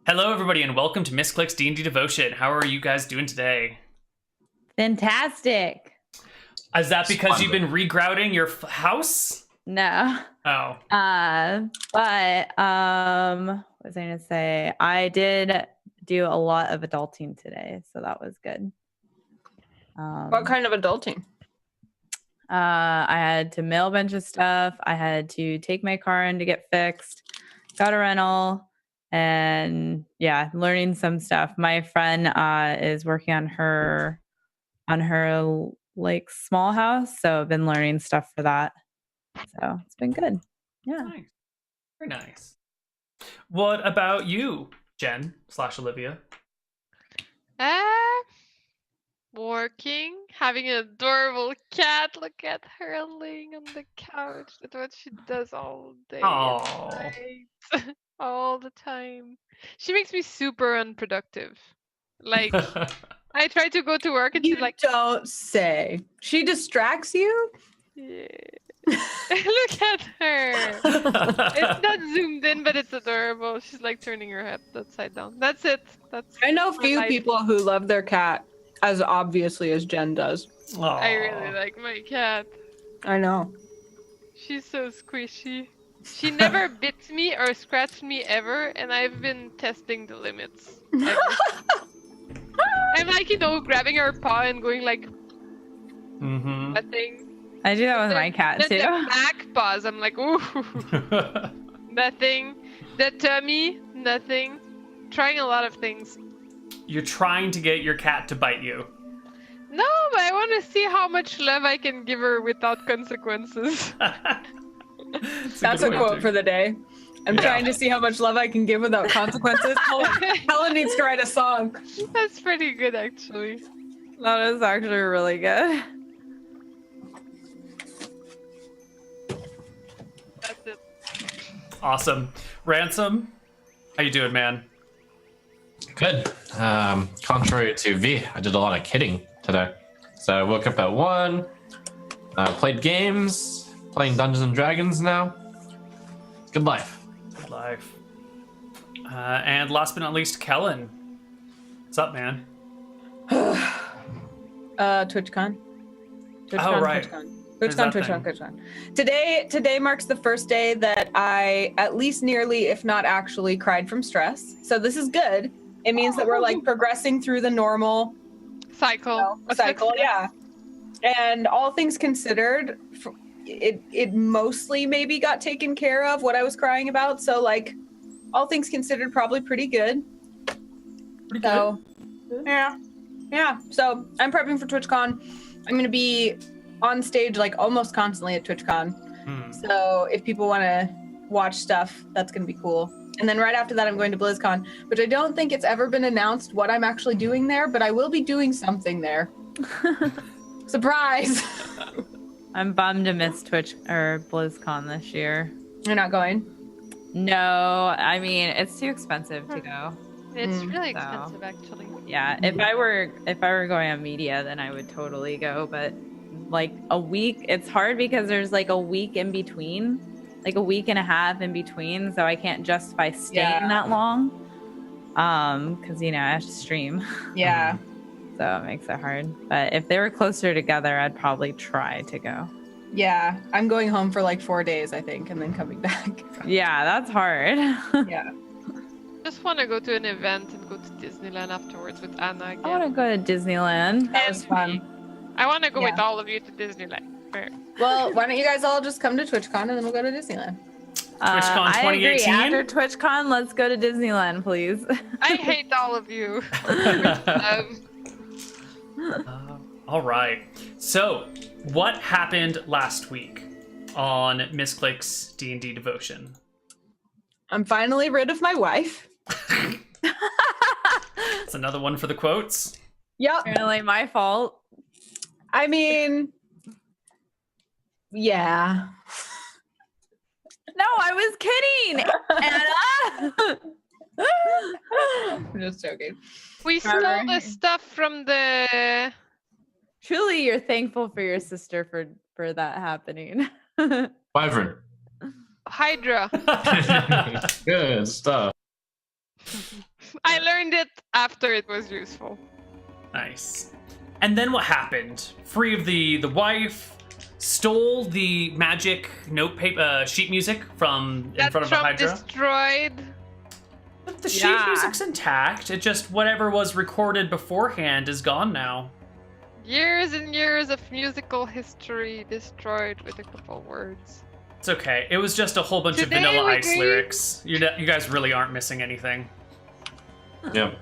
Hello, everybody, and welcome to Misscliks D&D Devotion. How are you guys doing today? Fantastic. Is that because you've been regrouting your house? No. Oh. But what was I gonna say? I did do a lot of adulting today, so that was good. What kind of adulting? I had to mail a bunch of stuff. I had to take my car in to get fixed. Got a rental. And yeah, learning some stuff. My friend is working on her like small house, so I've been learning stuff for that. So it's been good. Yeah. Nice. Very nice. What about you, Jen / Olivia? Working, having an adorable cat. Look at her laying on the couch. That's what she does all day. Aww. And night. All the time. She makes me super unproductive. Like, I try to go to work and she's like, don't say. She distracts you? yeah. Look at her. It's not zoomed in, but it's adorable. She's like turning her head upside down. That's it. I know my few life. people who love their cat as obviously as Jen does. I really like my cat. I know. She's so squishy. She never bit me or scratched me ever, and I've been testing the limits. I'm like, grabbing her paw and going like, nothing. I do that with my cat Then too. the back paws, I'm like, ooh, nothing. The tummy, nothing. Trying a lot of things. You're trying to get your cat to bite you. No, but I want to see how much love I can give her without consequences. That's a quote for the day. I'm trying to see how much love I can give without consequences. Helen needs to write a song. That's pretty good, actually. That is actually really good. That's it. Awesome. Ransom, how you doing, man? Good. Contrary to V, I did a lot of kidding today. So I woke up at 1, played games, playing Dungeons and Dragons now. Good life. Good life. And last but not least, Kellen. What's up, man? TwitchCon. Oh, right. TwitchCon. Today marks the first day that I at least nearly, if not actually, cried from stress. So this is good. It means that we're like progressing through the normal Cycle. yeah. And all things considered, it mostly maybe got taken care of what I was crying about. So like, all things considered, probably pretty good. Pretty So, yeah. So I'm prepping for TwitchCon. I'm going to be on stage like almost constantly at TwitchCon. So if people want to watch stuff, that's going to be cool. And then right after that, I'm going to BlizzCon, which I don't think it's ever been announced what I'm actually doing there, but I will be doing something there. Surprise! I'm bummed to miss Twitch or BlizzCon this year. You're not going? No, I mean it's too expensive to go. It's really So, expensive, actually. Yeah, if I were going on media, then I would totally go. But like a week, it's hard because there's like a week in between, like a week and a half in between, so I can't justify staying that long. Because I have to stream. Yeah. So it makes it hard. But if they were closer together, I'd probably try to go. Yeah. I'm going home for like 4 days, I think, and then coming back. Yeah, that's hard. Yeah. Just want to go to an event and go to Disneyland afterwards with Anna again. I want to go to Disneyland. That was fun. I want to go Yeah. with all of you to Disneyland. Fair. Well, why don't you guys all just come to TwitchCon and then we'll go to Disneyland? TwitchCon I agree. 2018? After TwitchCon, let's go to Disneyland, please. I hate all of you. All right. So, what happened last week on Misscliks D&D Devotion? I'm finally rid of my wife. That's another one for the quotes. Yep. Apparently my fault. I mean, yeah. No, I was kidding, Anna. I'm just joking. We stole the stuff from the... Truly, you're thankful for your sister for that happening. Wyvern. Hydra. Good stuff. learned it after it was useful. Nice. And then what happened? Free of the wife, stole the magic sheet music from in That front of a Trump Hydra. destroyed. The sheet Yeah. music's intact. It just whatever was recorded beforehand is gone now. Years and years of musical history destroyed with a couple words. It's okay. It was just a whole bunch Today of Vanilla we Ice gave- lyrics. You guys really aren't missing anything. Yep.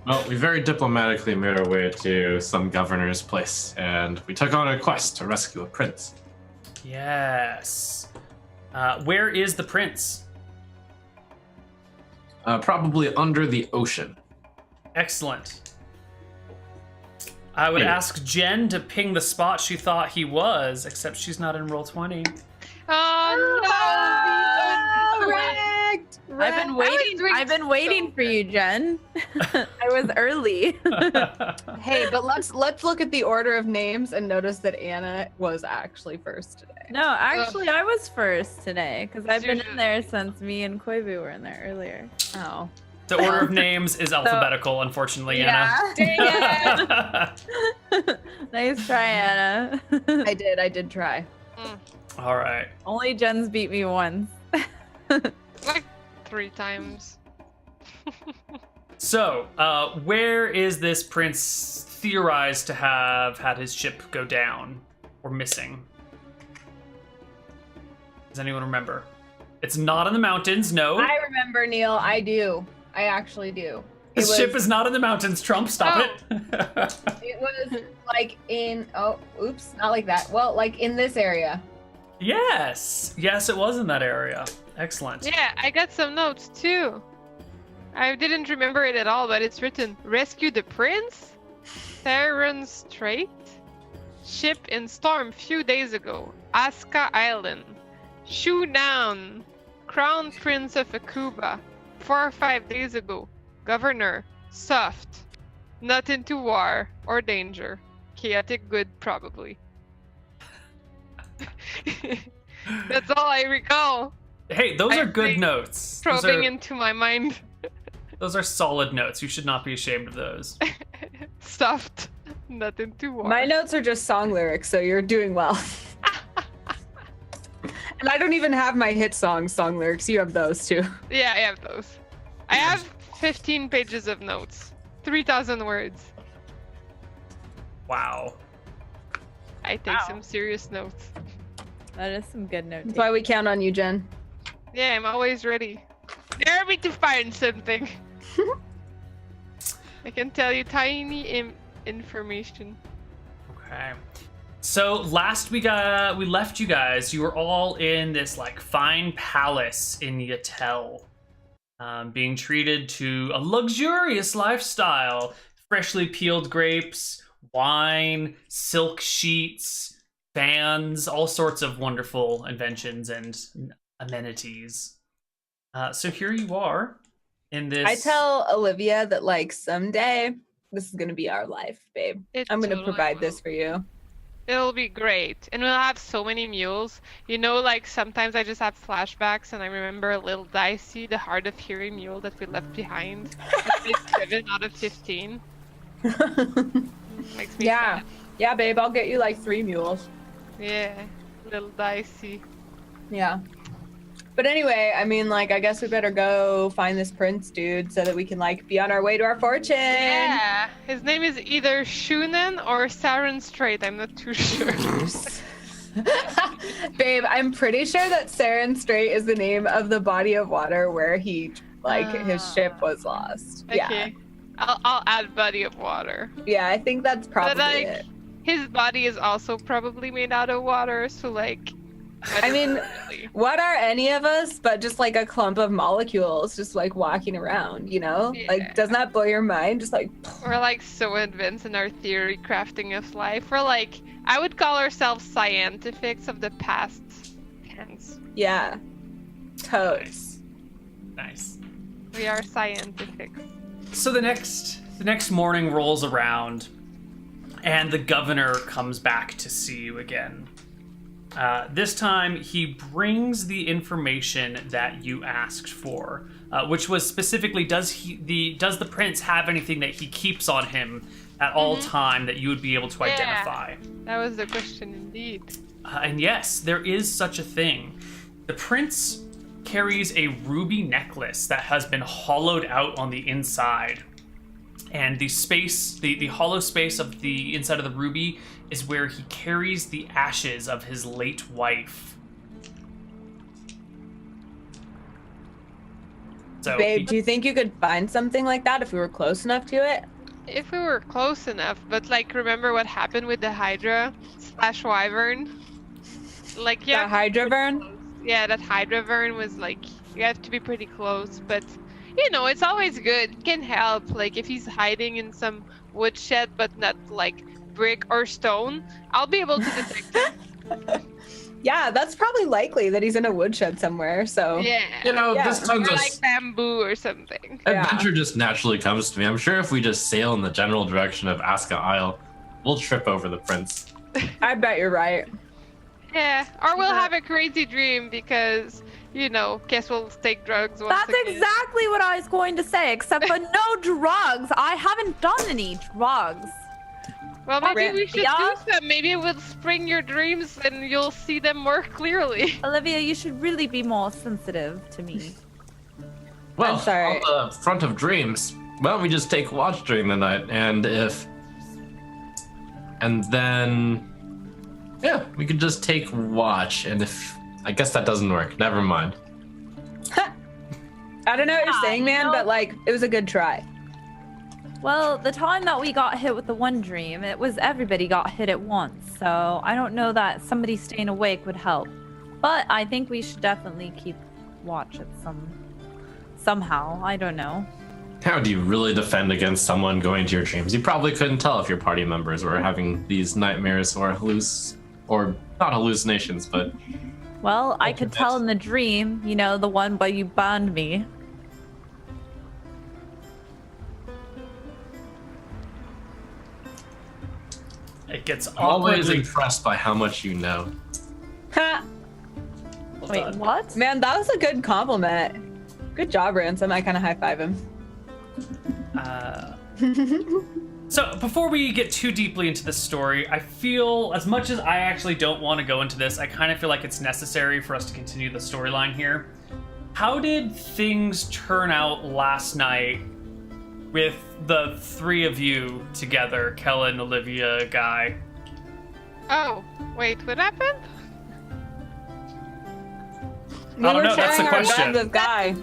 Well, we very diplomatically made our way to some governor's place, and we took on a quest to rescue a prince. Yes. Where is the prince? Probably under the ocean. Excellent. I would Yeah. ask Jen to ping the spot she thought he was, except she's not in Roll20. Oh no! Wrecked! I've been waiting. doing I've been waiting so for you, Jen. I was early. Hey, but let's look at the order of names and notice that Anna was actually first today. No, actually, I was first today because I've been in Usually. there since me and Koivu were in there earlier. Oh. The order of names is alphabetical, unfortunately, Anna. Dang it. Nice try, Anna. I did try. All right. Only Jen's beat me once. Like 3 times. So, where is this prince theorized to have had his ship go down or missing? Does anyone remember? It's not in the mountains, no. I remember, Neil. I do. I actually do. His ship is not in the mountains, Trump. Stop it. It was like in. Oh, oops, not like that. Well, like in this area. Yes. Yes, it was in that area. Excellent. Yeah, I got some notes too. I didn't remember it at all, but it's written: Rescue the prince, Theron Strait, ship in storm few days ago, Aska Island, Shunan, Crown Prince of Akuba, 4 or 5 days ago, Governor, soft, not into war or danger, chaotic good probably. That's all I recall. Hey, those I are good think notes. Those Probing are, into my mind. those are solid notes. You should not be ashamed of those. Soft, not into war. My notes are just song lyrics, so you're doing well. And I don't even have my hit song lyrics. You have those too. Yeah, I have those. I have 15 pages of notes, 3,000 words. Wow. I take some serious notes. That is some good note. That's why we count on you, Jen. Yeah, I'm always ready. Dare me to find something. I can tell you tiny information. Okay. So last we left you guys. You were all in this like fine palace in Yatel, being treated to a luxurious lifestyle: freshly peeled grapes, wine, silk sheets, fans, all sorts of wonderful inventions and amenities. So here you are in this. I tell Olivia that like someday this is gonna be our life, babe. It I'm gonna totally provide will. this for you. It'll be great. And we'll have so many mules. You know, like sometimes I just have flashbacks and I remember a little Dicey, the hard of hearing mule that we left behind. It's 7 out of 15. Makes me Yeah. sad. Yeah, babe, I'll get you like 3 mules. Yeah, little Dicey. Yeah. But anyway, I mean, like, I guess we better go find this prince dude so that we can, like, be on our way to our fortune. Yeah, his name is either Shunan or Saren Strait. I'm not too sure. Babe, I'm pretty sure that Saren Strait is the name of the body of water where he, like, his ship was lost. Okay, Yeah. I'll add body of water. Yeah, I think that's probably But like, it. his body is also probably made out of water, so like. I mean, really. what are any of us but just like a clump of molecules just like walking around, you know? Yeah. Like, doesn't that blow your mind? Just like, We're like so advanced in our theory crafting of life. We're like, I would call ourselves scientifics of the past tense. yeah. Totes. Nice. We are scientifics. So the next morning rolls around, and the governor comes back to see you again. This time, he brings the information that you asked for. which was specifically, does the prince have anything that he keeps on him at all time that you would be able to identify? That was the question indeed. And yes, there is such a thing. The prince carries a ruby necklace that has been hollowed out on the inside. And the space, the hollow space of the inside of the ruby is where he carries the ashes of his late wife. So, Babe, do you think you could find something like that if we were close enough to it? If we were close enough, but like, remember what happened with the Hydra / Wyvern? Like, yeah. The Hydravern? Yeah, that Hydravern was like, you have to be pretty close, but you know, it's always good. It can help. Like, if he's hiding in some woodshed, but not like brick or stone, I'll be able to detect him. Yeah, that's probably likely that he's in a woodshed somewhere. So Yeah. You know, Yeah. this tons Or of like bamboo or something. adventure just naturally comes to me. I'm sure if we just sail in the general direction of Aska Isle, we'll trip over the prince. I bet you're right. Yeah, or we'll have a crazy dream because, you know, guess we'll take drugs once That's again. exactly what I was going to say, except for no drugs. I haven't done any drugs. Well, maybe we should Yeah. do some. Maybe it will spring your dreams and you'll see them more clearly. Olivia, you should really be more sensitive to me. Well, I'm sorry. on the front of dreams, why don't we just take watch during the night? And then, yeah, we could just take watch. And if, I guess that doesn't work. Never mind. I don't know what you're saying, man, no. but like, it was a good try. Well, the time that we got hit with the one dream, it was everybody got hit at once. So I don't know that somebody staying awake would help. But I think we should definitely keep watch at somehow. I don't know. How do you really defend against someone going to your dreams? You probably couldn't tell if your party members were having these nightmares or not hallucinations, but Well, I could tell in the dream, you know, the one where you burned me. it gets I'm always awkwardly... impressed by how much you know. Ha! Well Wait, done. what? Man, that was a good compliment. Good job, Ransom. I kind of high five him. So before we get too deeply into this story, I feel, as much as I actually don't want to go into this, I kind of feel like it's necessary for us to continue the storyline here. How did things turn out last night with the three of you together, Kellen, Olivia, Guy? Oh, wait, what happened? We don't were know, that's the sharing our question. bed with Guy.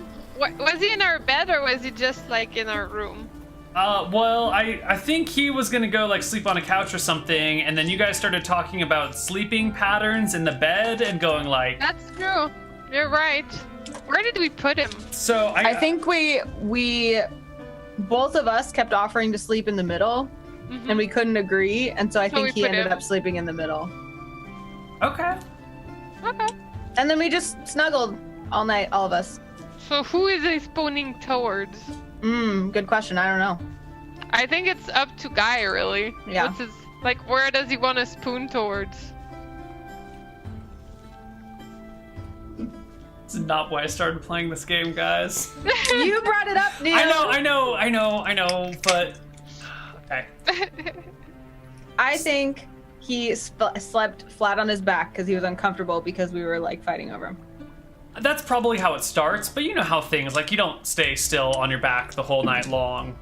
Was he in our bed or was he just like in our room? Well, I think he was gonna go like sleep on a couch or something, and then you guys started talking about sleeping patterns in the bed and going like. That's true. You're right. Where did we put him? So I think we both of us kept offering to sleep in the middle, Mhm. and we couldn't agree, and so I So think we he put ended him- up sleeping in the middle. Okay. Okay. And then we just snuggled all night, all of us. So who is he spooning towards? Good question. I don't know. I think it's up to Guy, really. Yeah. What's his, like, where does he want to spoon towards? This is not why I started playing this game, guys. You brought it up, dude. I know, but okay. I think he slept flat on his back because he was uncomfortable because we were like fighting over him. That's probably how it starts, but you know how things, like, you don't stay still on your back the whole night long.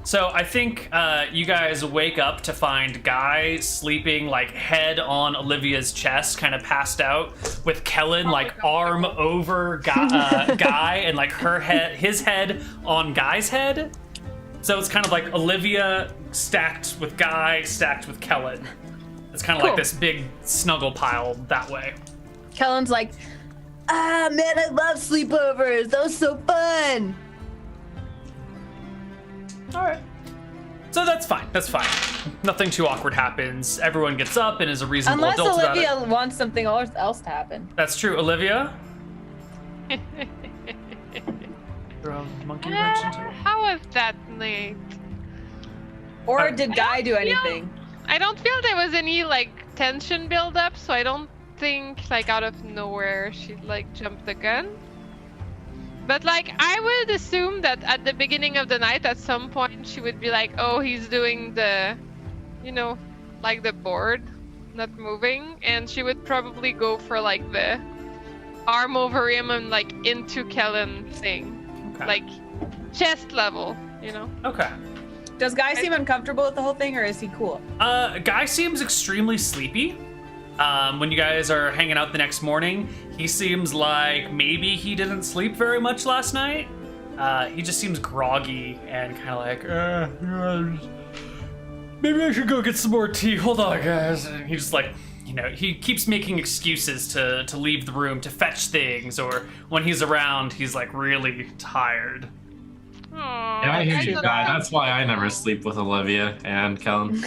So I think you guys wake up to find Guy sleeping like head on Olivia's chest, kind of passed out, with Kellen like arm over Guy and like his head on Guy's head. So it's kind of like Olivia stacked with Guy, stacked with Kellen. It's kind of like Cool. this big snuggle pile that way. Kellen's like, man, I love sleepovers. That was so fun. All right. So that's fine. That's fine. Nothing too awkward happens. Everyone gets up and is a reasonable Unless adult about Olivia it. wants something else to happen. That's true. Olivia? Throw a monkey wrench into it. How was that night? Or did Guy do feel- anything? I don't feel there was any like tension build up, so I don't think like out of nowhere she'd like jump the gun. But like, I would assume that at the beginning of the night, at some point, she would be like, "Oh, he's doing the, like the board, not moving," and she would probably go for like the arm over him and like into Kellen thing, Okay. like chest level, Okay. Does Guy seem uncomfortable with the whole thing, or is he cool? Guy seems extremely sleepy. When you guys are hanging out the next morning, he seems like maybe he didn't sleep very much last night. He just seems groggy and kind of like, maybe I should go get some more tea. Hold on, guys. And he's just like, he keeps making excuses to leave the room to fetch things, or when he's around, he's like really tired. Aww, Yeah, I hear you, Guy. That's why I never sleep with Olivia and Kellen.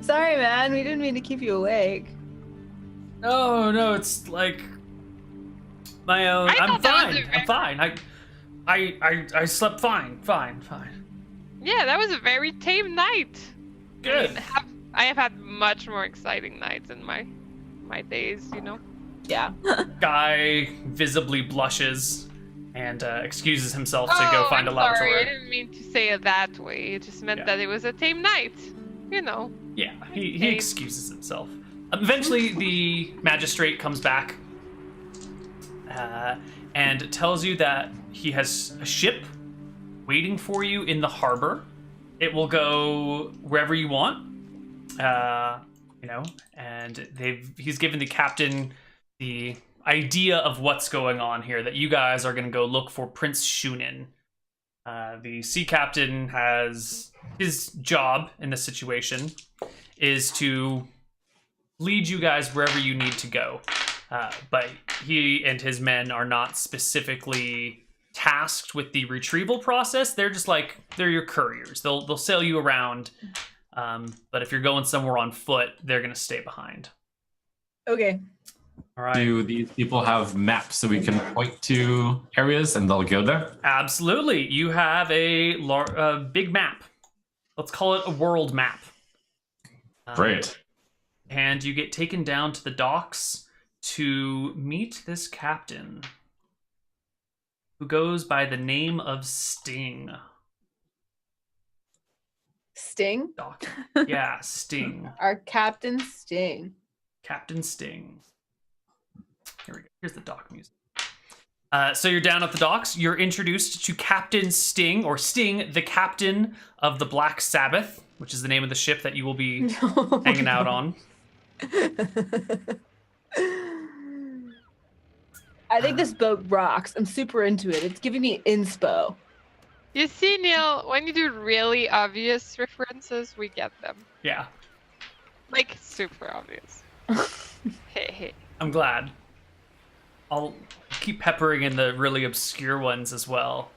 Sorry, man. We didn't mean to keep you awake. No, it's like my own. I I'm thought that was fine. a I'm fine. I slept fine. Yeah, that was a very tame night. Good. I have had much more exciting nights in my days, Yeah. Guy visibly blushes and excuses himself to go find a I'm sorry. I laboratory. didn't mean to say it that way. It just meant Yeah. that it was a tame night. Yeah, he Okay. excuses himself. Eventually, the magistrate comes back and tells you that he has a ship waiting for you in the harbor. It will go wherever you want, and he's given the captain the idea of what's going on here, that you guys are going to go look for Prince Shunin. The sea captain has his job in this situation is to lead you guys wherever you need to go. But he and his men are not specifically tasked with the retrieval process. They're just like, they're your couriers. They'll sail you around. But if you're going somewhere on foot, they're going to stay behind. Okay. All right. Do these people have maps so we can point to areas and they'll go there? Absolutely. You have a big map. Let's call it a world map. Great. And you get taken down to the docks to meet this captain who goes by the name of Sting. Sting? Doc. Yeah, Sting. Our Captain Sting. Captain Sting. Here we go. Here's the dock music. So you're down at the docks. You're introduced to Captain Sting, or Sting, the captain of the Black Sabbath, which is the name of the ship that you will be hanging out on. I think this boat rocks. I'm super into it. It's giving me inspo. You see, Neil, when you do really obvious references, we get them. Yeah, Like, super obvious. Hey. I'm glad. I'll keep peppering in the really obscure ones as well,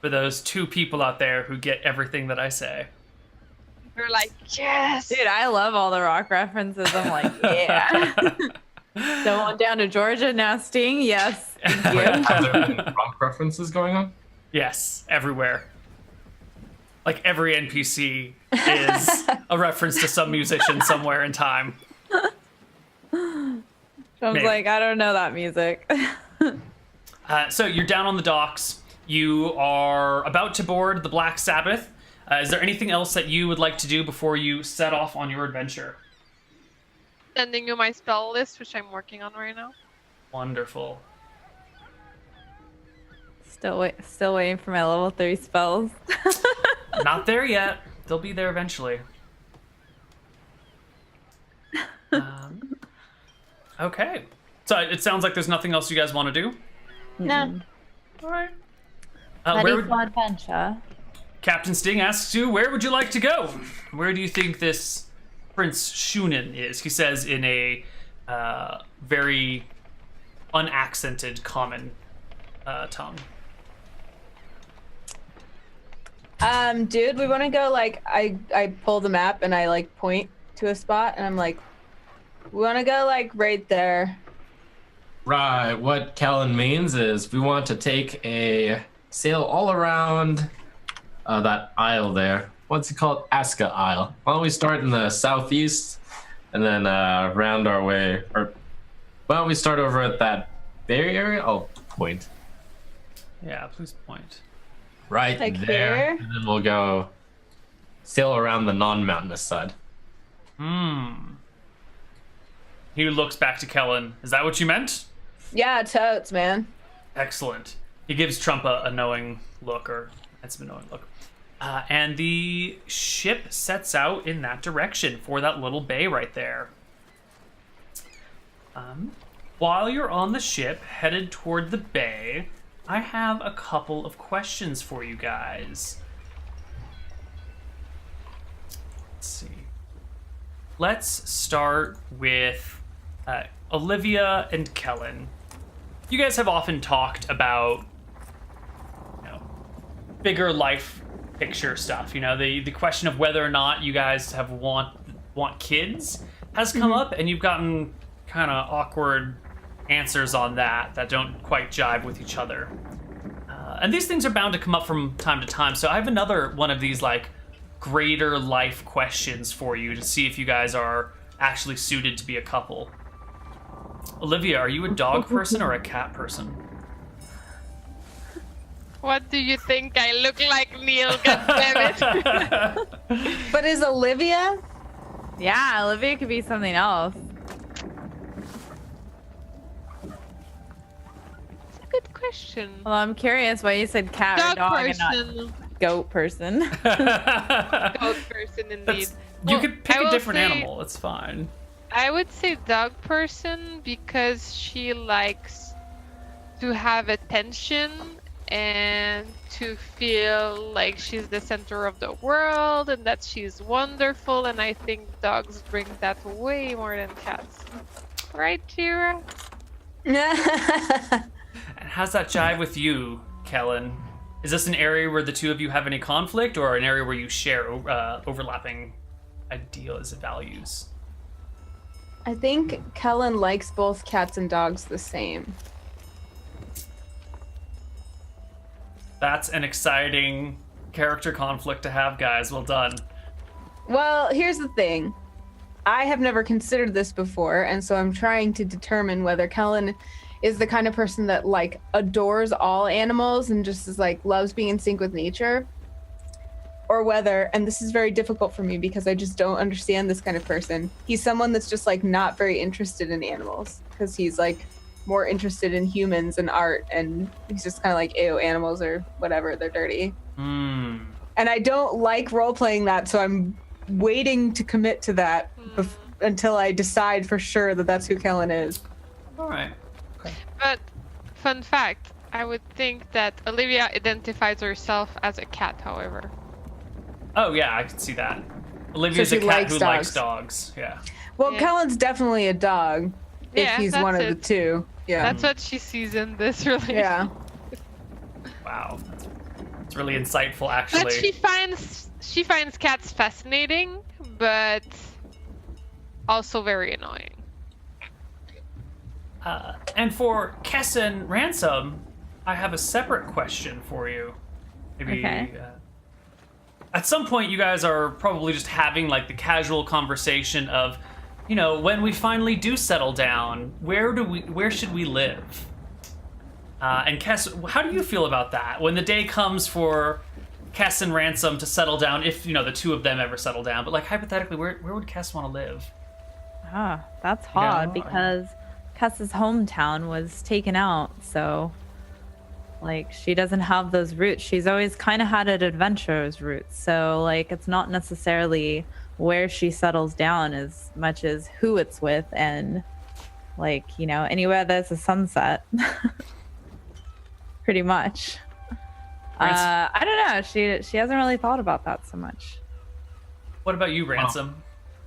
for those 2 people out there who get everything that I say. We're like, yes! Dude, I love all the rock references. I'm like, yeah. So on down to Georgia, now Sting, yes. Thank you. Are there any rock references going on? Yes, everywhere. Like every NPC is a reference to some musician somewhere in time. I was Maybe. like, I don't know that music. So you're down on the docks. You are about to board the Black Sabbath. Is there anything else that you would like to do before you set off on your adventure? Sending you my spell list, which I'm working on right now. Wonderful. Still waiting for my level 3 spells. Not there yet. They'll be there eventually. Okay. So it sounds like there's nothing else you guys want to do? No. All right. Ready Where would, for adventure. Captain Sting asks you, where would you like to go? Where do you think this Prince Shunin is? He says in a very unaccented common tongue. Dude, we want to go, like, I pull the map and I, like, point to a spot and I'm like, we want to go, like, right there. Right. What Kellen means is we want to take a sail all around that isle there. What's it called? Aska Isle. Why don't we start in the southeast and then round our way, or why don't we start over at that bay area? Oh, point. Yeah, please point. Right Like there. here? And then we'll go sail around the non-mountainous side. He looks back to Kellen. Is that what you meant? Yeah, totes, man. Excellent. He gives Trump a knowing look, or it's a knowing look. And the ship sets out in that direction for that little bay right there. While you're on the ship, headed toward the bay, I have a couple of questions for you guys. Let's see. Let's start with Olivia and Kellen. You guys have often talked about, bigger life picture stuff. The question of whether or not you guys have want kids has come up, and you've gotten kind of awkward answers on that don't quite jive with each other. And these things are bound to come up from time to time. So I have another one of these greater life questions for you to see if you guys are actually suited to be a couple. Olivia, are you a dog person or a cat person? What do you think I look like, Neil? Goddammit. But is Olivia? Yeah, Olivia could be something else. It's a good question. Well, I'm curious why you said cat or Dog dog and person. not goat person. Goat person, indeed. You could pick I a will different say- animal. It's fine. I would say dog person because she likes to have attention and to feel like she's the center of the world and that she's wonderful, and I think dogs bring that way more than cats. Right, Kira? And how's that jive with you, Kellen? Is this an area where the two of you have any conflict, or an area where you share overlapping ideas and values? I think Kellen likes both cats and dogs the same. That's an exciting character conflict to have, guys. Well done. Well, here's the thing. I have never considered this before, and so I'm trying to determine whether Kellen is the kind of person that adores all animals and just is loves being in sync with nature, or whether, and this is very difficult for me because I just don't understand this kind of person, he's someone that's just not very interested in animals because he's more interested in humans and art, and he's just kind of ew, animals or whatever, they're dirty. And I don't like role-playing that, so I'm waiting to commit to that until I decide for sure that that's who Kellen is. All right. But, fun fact, I would think that Olivia identifies herself as a cat, however. Oh, yeah, I can see that. Olivia's So a she cat likes who dogs. likes dogs. Yeah. Well, Yeah. Kellen's definitely a dog if Yeah, he's that's one of the it. two. Yeah. That's what she sees in this relationship. Yeah. Wow. That's really insightful, But actually. she finds cats fascinating, but also very annoying. And for Kesson Ransom, I have a separate question for you. Maybe Okay. At some point, you guys are probably just having the casual conversation of, when we finally do settle down, where should we live? And Kess, how do you feel about that? When the day comes for Kess and Ransom to settle down, if the two of them ever settle down, but hypothetically, where would Kess want to live? That's hard Yeah. because Cuss's hometown was taken out, so she doesn't have those roots. She's always kind of had an adventurer's roots, so it's not necessarily where she settles down as much as who it's with, and anywhere there's a sunset. Pretty much. I don't know. She hasn't really thought about that so much. What about you, Ransom?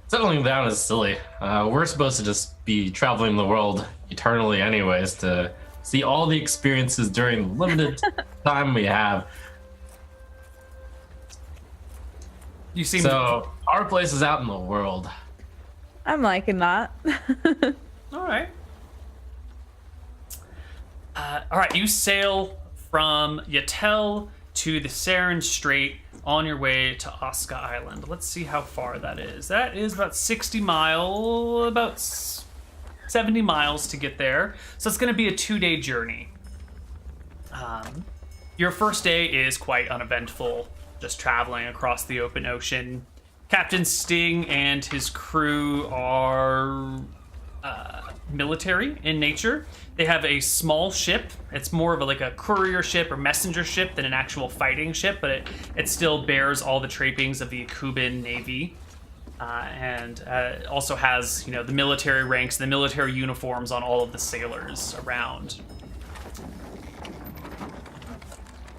Settling down is silly. We're supposed to just be traveling the world eternally anyways to see all the experiences during the limited time we have. You seem So our place is out in the world. I'm liking that. All right. All right, you sail from Yatel to the Saren Strait on your way to Osca Island. Let's see how far that is. That is about 70 miles to get there. So it's going to be a 2-day journey. Your first day is quite uneventful, just traveling across the open ocean. Captain Sting and his crew are military in nature. They have a small ship. It's more of like a courier ship or messenger ship than an actual fighting ship, but it still bears all the trappings of the Akuban Navy. And also has, the military ranks, the military uniforms on all of the sailors around.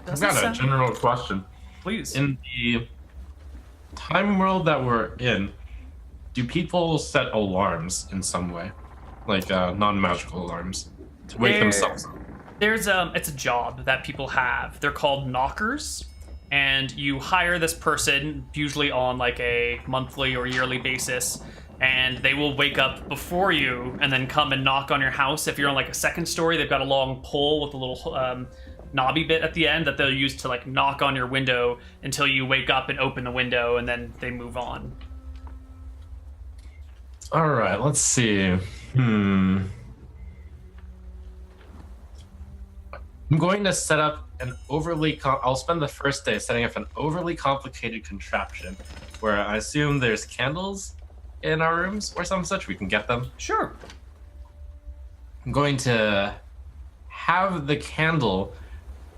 I've got a general question. Please. In the time world that we're in, do people set alarms in some way? Like non-magical alarms to wake themselves up? It's a job that people have. They're called knockers. And you hire this person, usually on like a monthly or yearly basis, and they will wake up before you and then come and knock on your house. If you're on like a second story, they've got a long pole with a little knobby bit at the end that they'll use to like knock on your window until you wake up and open the window, and then they move on. All right, let's see. I'm going to set up an I'll spend the first day setting up an overly complicated contraption where I assume there's candles in our rooms or some such. We can get them. Sure. I'm going to have the candle.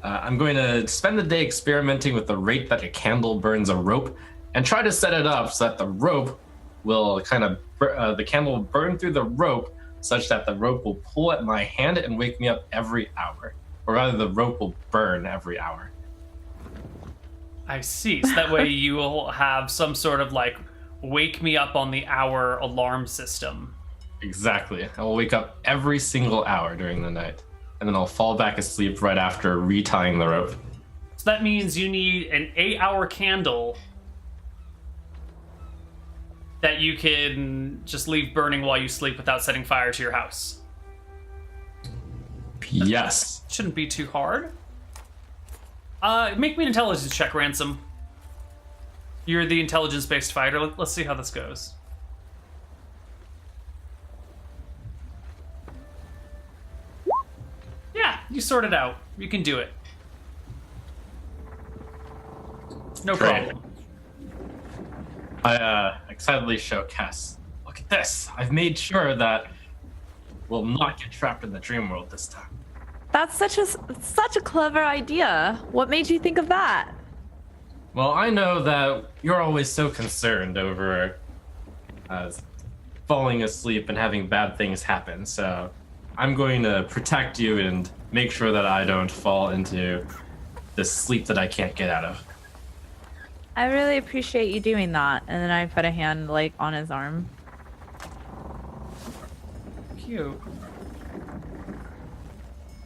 I'm going to spend the day experimenting with the rate that a candle burns a rope and try to set it up so that the rope will the candle will burn through the rope such that the rope will pull at my hand and wake me up every hour. Or rather, the rope will burn every hour. I see. So that way you will have some sort of like wake me up on the hour alarm system. Exactly. I will wake up every single hour during the night. And then I'll fall back asleep right after retying the rope. So that means you need an 8-hour candle that you can just leave burning while you sleep without setting fire to your house. Yes. Shouldn't be too hard. Make me an intelligence check, Ransom. You're the intelligence-based fighter. Let's see how this goes. Yeah, you sort it out. You can do it. No Great. problem. I excitedly show Cass, look at this. I've made sure that we'll not get trapped in the dream world this time. That's such a clever idea. What made you think of that? Well, I know that you're always so concerned over falling asleep and having bad things happen, so I'm going to protect you and make sure that I don't fall into this sleep that I can't get out of. I really appreciate you doing that. And then I put a hand like on his arm. Cute.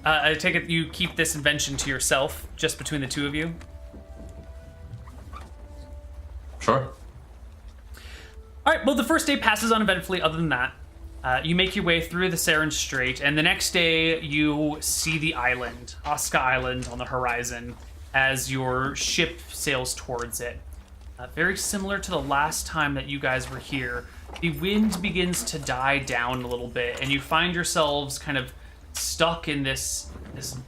I take it you keep this invention to yourself, just between the two of you? Sure. All right, well, the first day passes uneventfully other than that. You make your way through the Saren Strait, and the next day you see the island, Osca Island, on the horizon as your ship sails towards it. Very similar to the last time that you guys were here, the wind begins to die down a little bit, and you find yourselves kind of stuck in this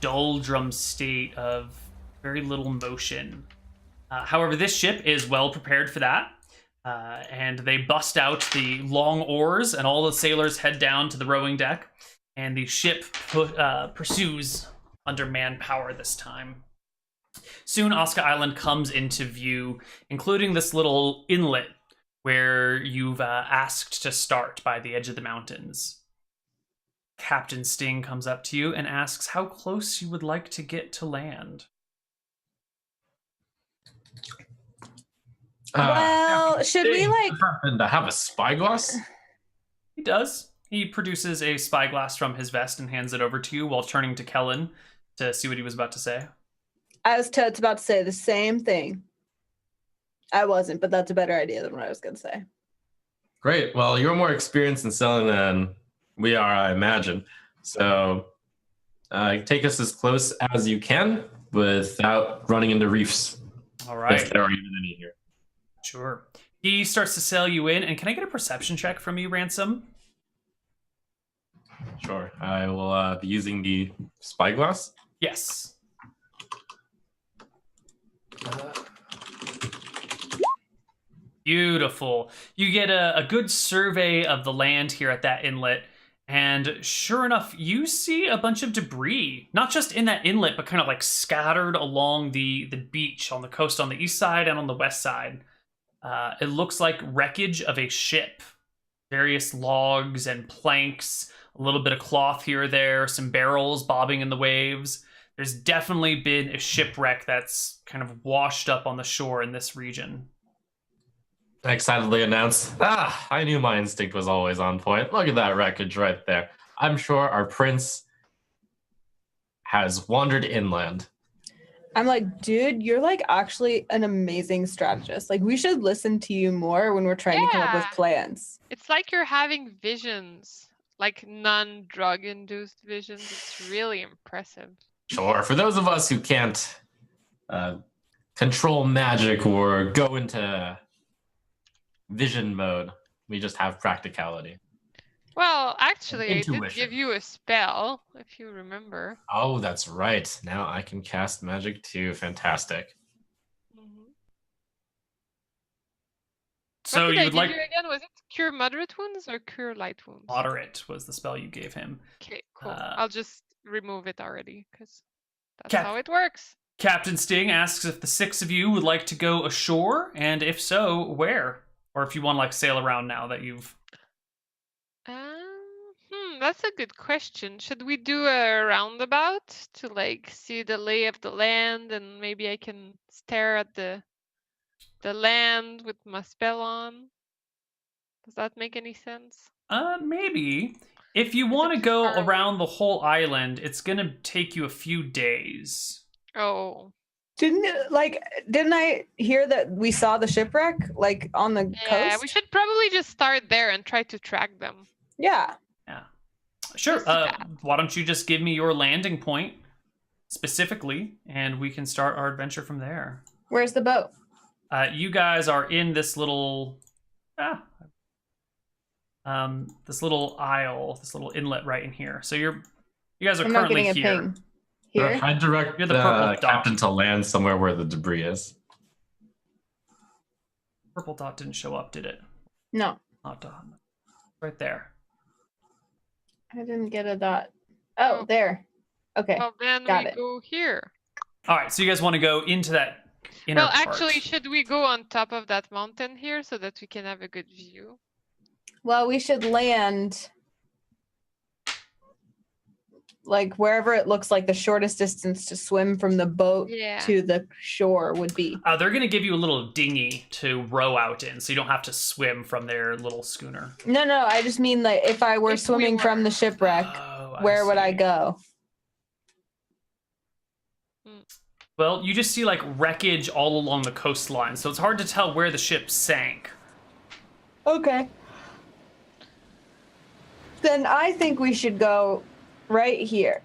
doldrum state of very little motion. However, this ship is well prepared for that. And they bust out the long oars, and all the sailors head down to the rowing deck, and the ship pursues under manpower this time. Soon, Osca Island comes into view, including this little inlet where you've asked to start by the edge of the mountains. Captain Sting comes up to you and asks how close you would like to get to land. Well, should we like... happen to have a spyglass? He does. He produces a spyglass from his vest and hands it over to you while turning to Kellen to see what he was about to say. I was totes about to say the same thing. I wasn't, but that's a better idea than what I was going to say. Great. Well, you're more experienced in selling than we are, I imagine. So take us as close as you can without running into reefs. All right. If there are even any here. Sure. He starts to sail you in, and can I get a perception check from you, Ransom? Sure. I will be using the spyglass. Yes. Beautiful. You get a good survey of the land here at that inlet, and sure enough, you see a bunch of debris, not just in that inlet, but kind of like scattered along the beach on the coast on the east side and on the west side. It looks like wreckage of a ship. Various logs and planks, a little bit of cloth here or there, some barrels bobbing in the waves. There's definitely been a shipwreck that's kind of washed up on the shore in this region. I excitedly announce, I knew my instinct was always on point. Look at that wreckage right there. I'm sure our prince has wandered inland. I'm like, dude, you're like actually an amazing strategist. Like, we should listen to you more when we're trying to come up with Yeah. plans. It's like you're having visions, like non-drug induced visions. It's really impressive. Sure, for those of us who can't control magic or go into vision mode, we just have practicality. Well, actually, I did Intuition. give you a spell, if you remember. Oh, that's right. Now I can cast magic too. Fantastic. So What did you I would give like you again? Was it cure moderate wounds or cure light wounds? moderate was the spell you gave him. Okay, cool. Uh, I'll just remove it already, because that's Cap- how it works. Captain Sting asks if the 6 of you would like to go ashore, and if so, where? Or if you want to like sail around now that you've... That's a good question. Should we do a roundabout to like see the lay of the land, and maybe I can stare at the land with my spell on? Does that make any sense? Maybe. If you Is want to it too go far away? around the whole island, it's gonna take you a few days. Oh, Didn't I hear that we saw the shipwreck like on the yeah. coast? We should probably just start there and try to track them. Yeah. Sure. Let's do that. Why don't you just give me your landing point specifically, and we can start our adventure from there. Where's the boat? You guys are in this little, this little aisle, this little inlet right in here. So you guys are I'm not currently getting a here. ping. Here? I direct You're the the purple dot. captain to land somewhere where the debris is. Purple dot didn't show up, did it? No, Not dot. Right there. I didn't get a dot. Oh, there. Okay. Well, then got we it. go here. All right. So you guys want to go into that inner Well, part. actually, should we go on top of that mountain here so that we can have a good view? Well, we should land like wherever it looks like the shortest distance to swim from the boat Yeah. to the shore would be. They're going to give you a little dinghy to row out in, so you don't have to swim from their little schooner. No, I just mean like if I were If we swimming from were. the shipwreck, Oh, where would I see. go? Well, you just see like wreckage all along the coastline, so it's hard to tell where the ship sank. Okay. Then I think we should go right here.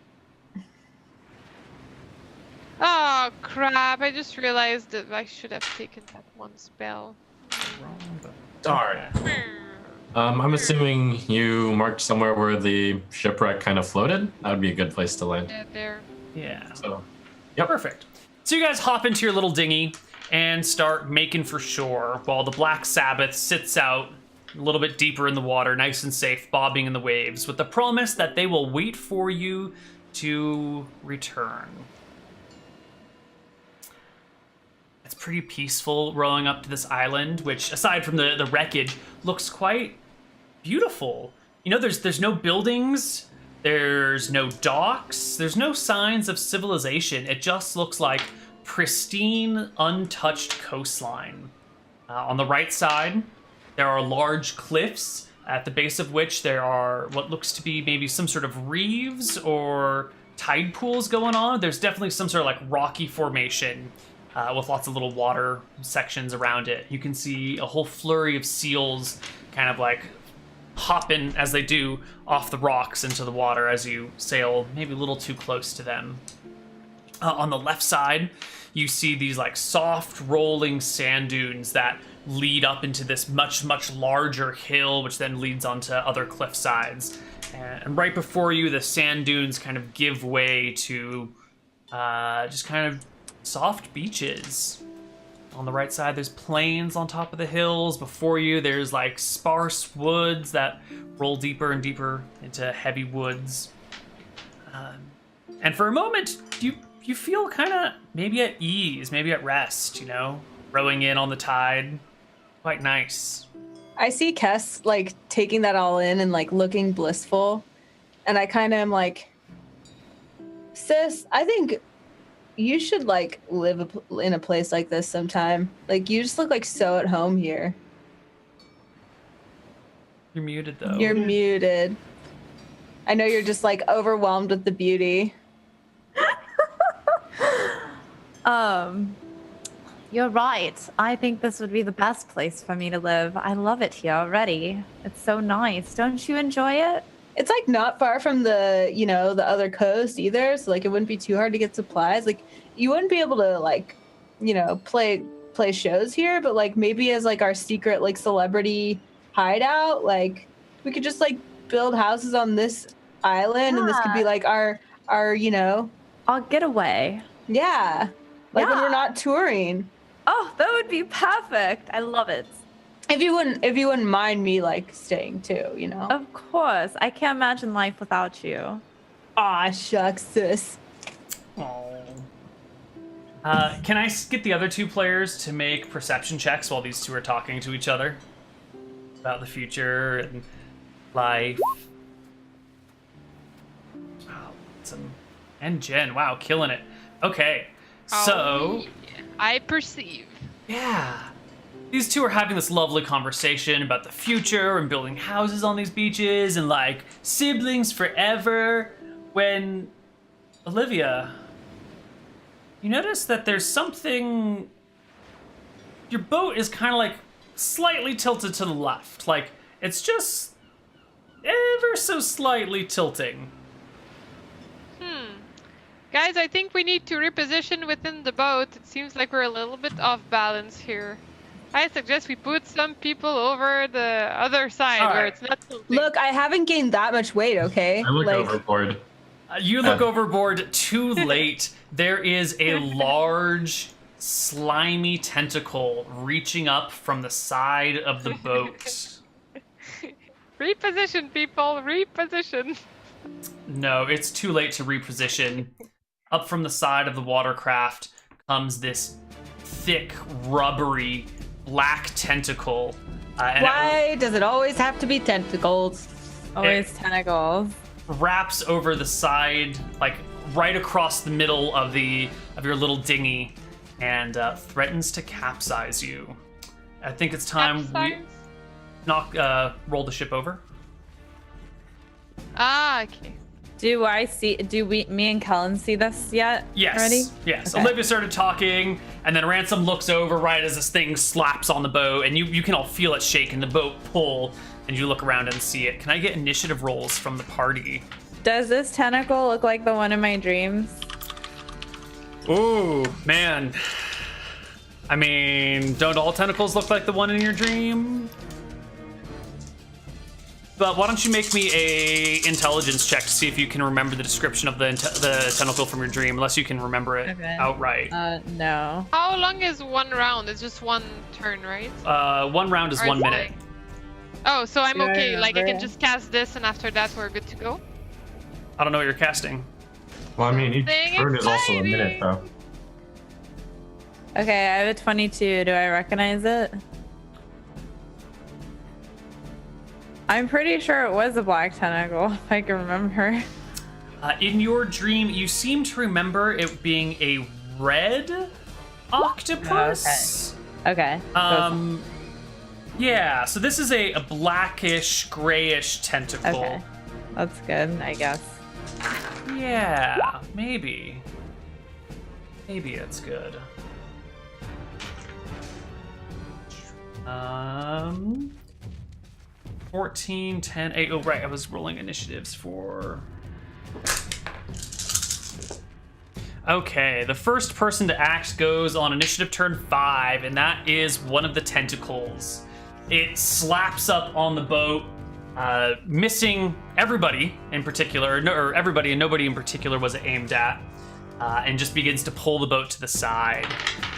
Oh, crap. I just realized that I should have taken that one spell. Darn. I'm assuming you marked somewhere where the shipwreck kind of floated. That would be a good place to land. Yeah, there. Yeah. So, Perfect. So you guys hop into your little dinghy and start making for shore while the Black Sabbath sits out a little bit deeper in the water, nice and safe, bobbing in the waves, with the promise that they will wait for you to return. It's pretty peaceful rowing up to this island, which, aside from the wreckage, looks quite beautiful. You know, there's no buildings, there's no docks, there's no signs of civilization. It just looks like pristine, untouched coastline. On the right side, there are large cliffs, at the base of which there are what looks to be maybe some sort of reefs or tide pools going on. There's definitely some sort of like rocky formation with lots of little water sections around it. You can see a whole flurry of seals kind of like hopping as they do off the rocks into the water as you sail maybe a little too close to them. On the left side, you see these like soft rolling sand dunes that lead up into this much larger hill, which then leads onto other cliff sides. And right before you, the sand dunes kind of give way to just kind of soft beaches. On the right side, there's plains on top of the hills. Before you, there's like sparse woods that roll deeper and deeper into heavy woods. And for a moment, you feel kind of maybe at ease, maybe at rest, you know, rowing in on the tide. Quite nice. I see Kess like taking that all in and like looking blissful. And I kind of am like, sis, I think you should like live in a place like this sometime. Like you just look like so at home here. You're muted though. You're muted. I know you're just like overwhelmed with the beauty. You're right. I think this would be the best place for me to live. I love it here already. It's so nice. Don't you enjoy it? It's like not far from the, you know, the other coast either. So like it wouldn't be too hard to get supplies. Like you wouldn't be able to like, you know, play shows here, but like maybe as like our secret like celebrity hideout, like we could just like build houses on this island and this could be like our, you know, our getaway. Yeah. Like when we're not touring. Oh, that would be perfect. I love it. If you wouldn't mind me like staying too, you know. Of course. I can't imagine life without you. Aw, shucks, sis. Oh. Can I get the other two players to make perception checks while these two are talking to each other about the future and life? Wow, and Jen, wow, killing it. Okay, so I perceive. Yeah. These two are having this lovely conversation about the future and building houses on these beaches and like siblings forever. When, Olivia, you notice that there's something. Your boat is kind of like slightly tilted to the left. Like it's just ever so slightly tilting. Guys, I think we need to reposition within the boat. It seems like we're a little bit off balance here. I suggest we put some people over the other side where it's not tilting. Look, I haven't gained that much weight, okay? I look overboard. You look overboard too late. There is a large, slimy tentacle reaching up from the side of the boat. Reposition, people, reposition. No, it's too late to reposition. Up from the side of the watercraft comes this thick, rubbery, black tentacle. Why does it always have to be tentacles? Always tentacles. Wraps over the side, like right across the middle of your little dinghy, and threatens to capsize you. I think it's time we roll the ship over. Ah, okay. Me and Kellen see this yet? Yes. Already? Yes. Okay. Olivia started talking, and then Ransom looks over right as this thing slaps on the boat, and you can all feel it shake and the boat pull, and you look around and see it. Can I get initiative rolls from the party? Does this tentacle look like the one in my dreams? Ooh, man. I mean, don't all tentacles look like the one in your dream? But why don't you make me a intelligence check to see if you can remember the description of the tentacle from your dream, unless you can remember it outright. No. How long is one round? It's just one turn, right? One round is Or 1 it's minute. Oh, so I'm Do I okay. Like I remember can it? just cast this, and after that we're good to go. I don't know what you're casting. Well, I mean, each Something turn is also a exciting. minute, though. Okay, I have a 22. Do I recognize it? I'm pretty sure it was a black tentacle, if I can remember. In your dream, you seem to remember it being a red octopus. Okay. Yeah, so this is a blackish, grayish tentacle. Okay. That's good, I guess. Yeah, maybe. Maybe it's good. 14, 10, 8. Oh, right, I was rolling initiatives for... Okay, the first person to act goes on initiative turn 5, and that is one of the tentacles. It slaps up on the boat, missing everybody in particular, or everybody and nobody in particular was aimed at. and just begins to pull the boat to the side.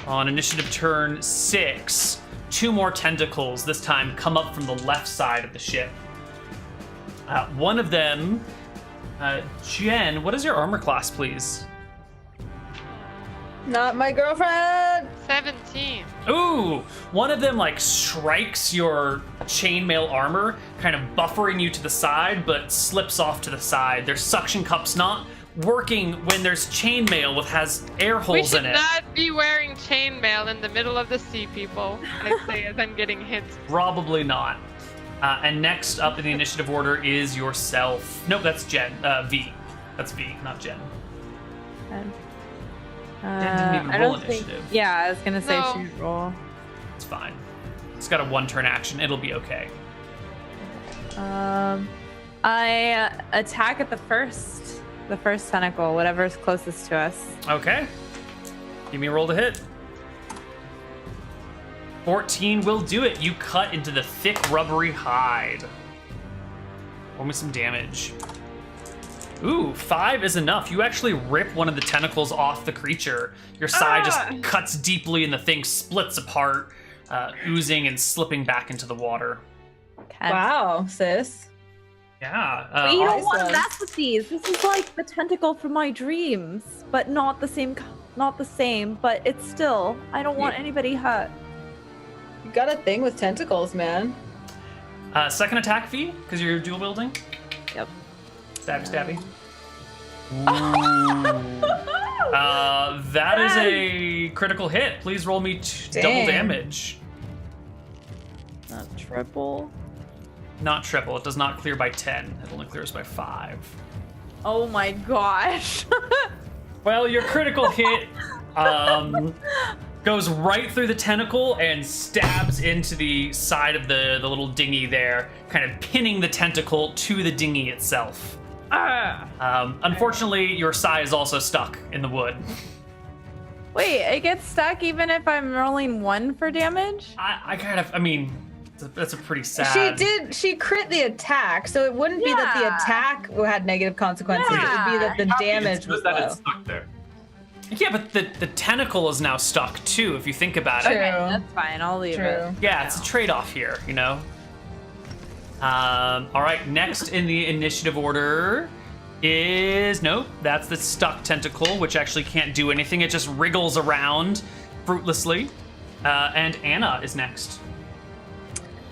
On initiative turn 6, 2 more tentacles this time come up from the left side of the ship. One of them, Jen, what is your armor class, please? Not my girlfriend. 17. Ooh, one of them like strikes your chainmail armor, kind of buffering you to the side, but slips off to the side. There's suction cups not working when there's chainmail with has air We holes should in it. not be wearing chainmail in the middle of the sea, people. I say as I'm getting hit. Probably not. And next up in the initiative order is yourself. Nope, that's Jen. V. That's V, not Jen. didn't even I roll don't think. initiative. Yeah, I was gonna say No. shoot roll. It's fine. It's got a 1-turn action. It'll be okay. I attack at the first tentacle, whatever's closest to us. Okay. Give me a roll to hit. 14 will do it. You cut into the thick, rubbery hide. Roll me some damage. Ooh, 5 is enough. You actually rip one of the tentacles off the creature. Your side just cuts deeply and the thing splits apart, oozing and slipping back into the water. Okay. Wow, sis. Yeah. But you don't want to awesome. mess with these. This is like the tentacle from my dreams, but not the same. Not the same, but it's still. I don't want anybody hurt. You got a thing with tentacles, man. Second attack fee, because you're dual wielding. Yep. Stabby. That is a critical hit. Please roll me double Dang. damage. Not triple. Not triple. It does not clear by 10. It only clears by 5. Oh my gosh. Well, your critical hit goes right through the tentacle and stabs into the side of the little dinghy there, kind of pinning the tentacle to the dinghy itself. Unfortunately, your sai is also stuck in the wood. Wait, it gets stuck even if I'm rolling 1 for damage? I mean, that's a pretty sad. She crit the attack, so it wouldn't be that the Yeah. attack had negative consequences. It would be that the damage It's was just that low. it's stuck there. Yeah, but the tentacle is now stuck too, if you think about True. it. Okay, that's fine. I'll leave True. it. Yeah, it's a trade-off here, you know? All right, next in the initiative order is... Nope, that's the stuck tentacle, which actually can't do anything. It just wriggles around fruitlessly. And Anna is next.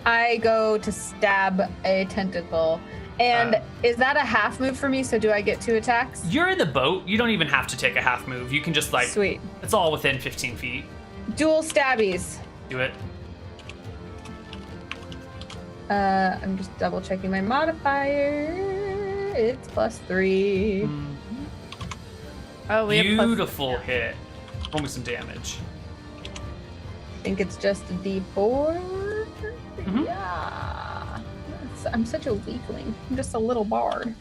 I go to stab a tentacle. And is that a half move for me? So do I get 2 attacks? You're in the boat. You don't even have to take a half move. You can just, like... Sweet. It's all within 15 feet. Dual stabbies. Do it. I'm just double checking my modifier. It's +3. Oh, we have Beautiful hit. Roll me some damage. I think it's just a D4. Mhm. Yeah. I'm such a weakling. I'm just a little bard.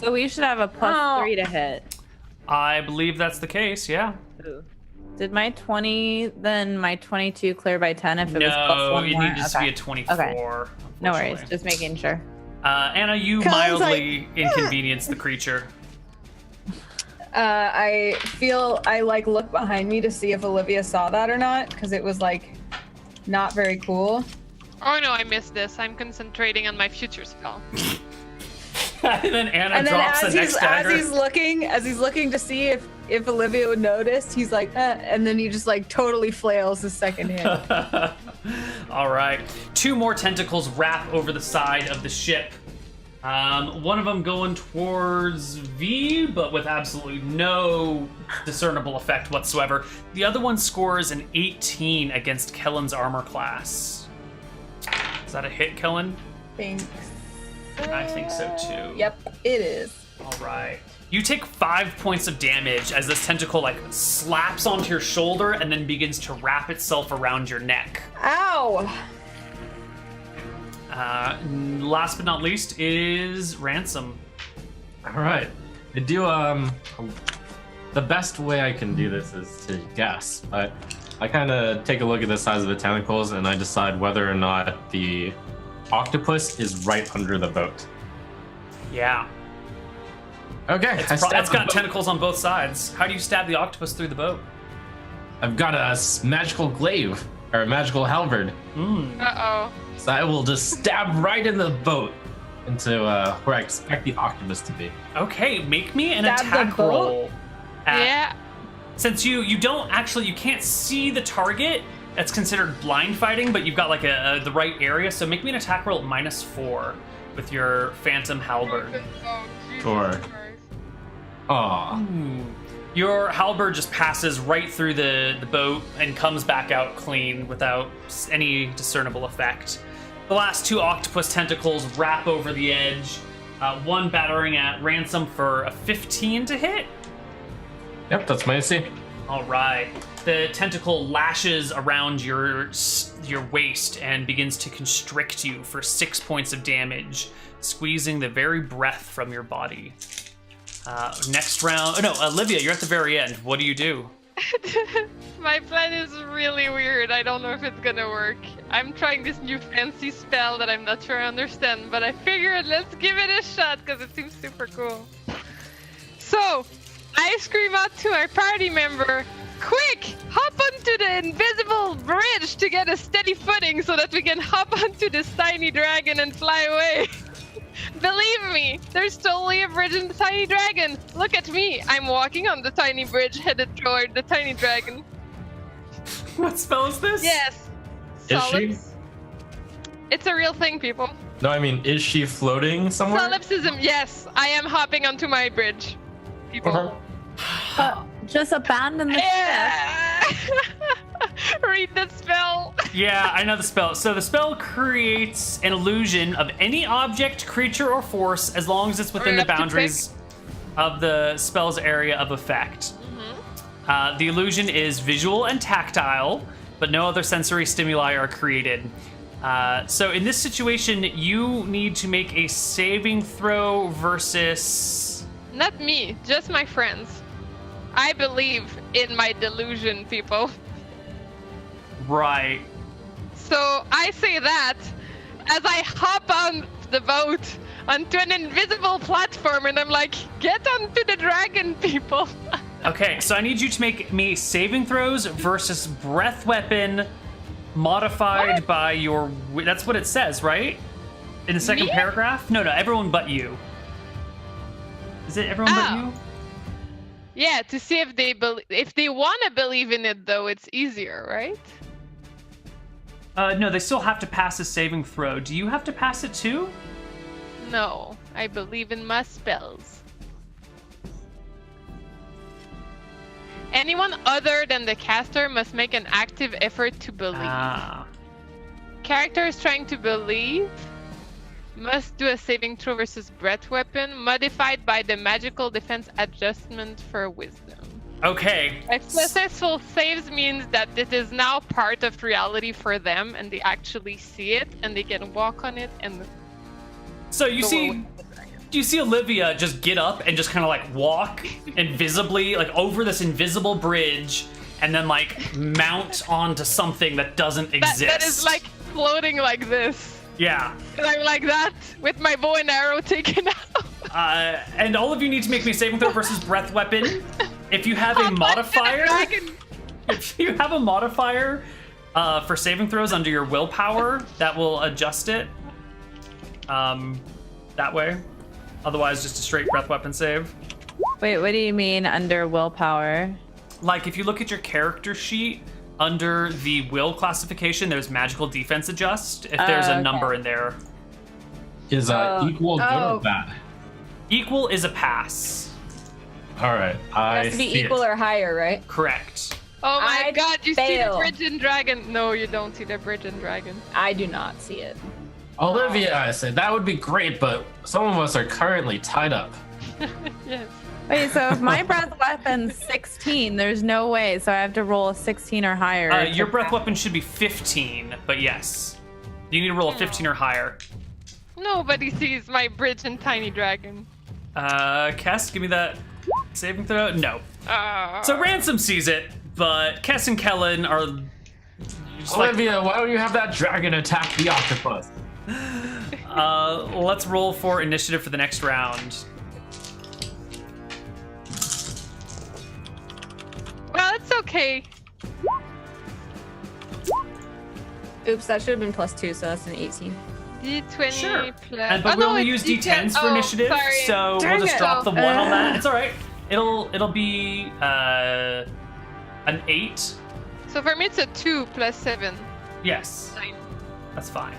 So we should have a +3 to hit. I believe that's the case, yeah. Ooh. Did my 20, then my 22 clear by 10 if it was No, +1 it more? needs to be a 24. No worries, unfortunately. just making sure. Anna, you Colin's mildly inconvenience the creature. I feel I look behind me to see if Olivia saw that or not, because it was not very cool. Oh no, I missed this. I'm concentrating on my future spell. And then Anna And then drops the as next dagger. he's looking to see if Olivia would notice, he's like, and then he just totally flails his second hand. All right. 2 more tentacles wrap over the side of the ship. One of them going towards V, but with absolutely no discernible effect whatsoever. The other one scores an 18 against Kellen's armor class. Is that a hit, Kellen? Thanks. I think so too. Yep, it is. All right. You take 5 points of damage as this tentacle slaps onto your shoulder and then begins to wrap itself around your neck. Ow! Last but not least is Ransom. All right. I do the best way I can do this is to guess. I kind of take a look at the size of the tentacles and I decide whether or not the octopus is right under the boat. Yeah. Okay. It's got tentacles on both sides. How do you stab the octopus through the boat? I've got a magical glaive, or a magical halberd. Uh-oh. So I will just stab right in the boat into where I expect the octopus to be. Okay, make me an Stab the attack boat? roll. Yeah. Since you can't see the target, that's considered blind fighting, but you've got like the right area. So make me an attack roll at -4 with your phantom halberd. Oh, Jesus Sure. Christ. Aw. Your halberd just passes right through the boat and comes back out clean without any discernible effect. The last 2 octopus tentacles wrap over the edge, one battering at Ransom for a 15 to hit. Yep, that's my AC. All right. The tentacle lashes around your waist and begins to constrict you for 6 points of damage, squeezing the very breath from your body. Next round. Oh, no, Olivia, you're at the very end. What do you do? My plan is really weird. I don't know if it's gonna work. I'm trying this new fancy spell that I'm not sure I understand, but I figured let's give it a shot because it seems super cool. So, I scream out to our party member, quick, hop onto the invisible bridge to get a steady footing so that we can hop onto this tiny dragon and fly away. Believe me, there's totally a bridge in the tiny dragon. Look at me, I'm walking on the tiny bridge headed toward the tiny dragon. What spell is this? Yes. Is she? Solipsism. It's a real thing, people. No, I mean, is she floating somewhere? Solipsism, yes. I am hopping onto my bridge. People. Just abandon the ship. Yeah. Read the spell. Yeah, I know the spell. So the spell creates an illusion of any object, creature, or force as long as it's within the have to boundaries of the spell's area of effect. The illusion is visual and tactile, but no other sensory stimuli are created. So in this situation, you need to make a saving throw versus... Not me, just my friends. I believe in my delusion, people. Right. So I say that as I hop on the boat onto an invisible platform and I'm like, get onto the dragon, people. Okay, so I need you to make me saving throws versus breath weapon modified by your... That's what it says, right? In the second Me? paragraph? No, everyone but you. Is it everyone but you? Yeah, to see if they want to believe in it, though, it's easier, right? No, they still have to pass a saving throw. Do you have to pass it too? No, I believe in my spells. Anyone other than the caster must make an active effort to believe. Characters trying to believe must do a saving throw versus breath weapon, modified by the magical defense adjustment for wisdom. Okay. A successful saves means that this is now part of reality for them, and they actually see it, and they can walk on it. And so you see Olivia just get up and just kind of like walk invisibly, like over this invisible bridge, and then like mount onto something that doesn't exist. That is like floating like this. Yeah. And I'm like that with my bow and arrow taken out. And all of you need to make me saving throw versus breath weapon. If you have a modifier, if you have a modifier for saving throws under your willpower, that will adjust it. That way. Otherwise, just a straight breath weapon save. Wait, what do you mean under willpower? Like if you look at your character sheet, under the will classification, there's magical defense adjust. If there's a number in there. Is equal good or bad? Equal is a pass. All right, It has to be equal or higher, right? Correct. Oh my I god, you see the fail. bridge and dragon. No, you don't see the bridge and dragon. I do not see it. Olivia, I said that would be great, but some of us are currently tied up. Yes. Wait, so if my breath weapon's 16, there's no way. So I have to roll a 16 or higher. Your breath weapon should be 15, but yes. You need to roll a 15 or higher. Nobody sees my bridge and tiny dragon. Kess, give me that saving throw. No. So Ransom sees it, but Kess and Kellen are just Olivia, why don't you have that dragon attack the octopus? let's roll for initiative for the next round. Okay. Oops, that should have been +2, so that's an 18. D20 Sure. plus. But oh, we no, only it's use D10s for Oh, initiative, sorry. so Dang we'll just it. drop the 1 on that. It's all right. It'll be an 8. So for me, it's a 2 plus 7. Yes, 9. that's fine.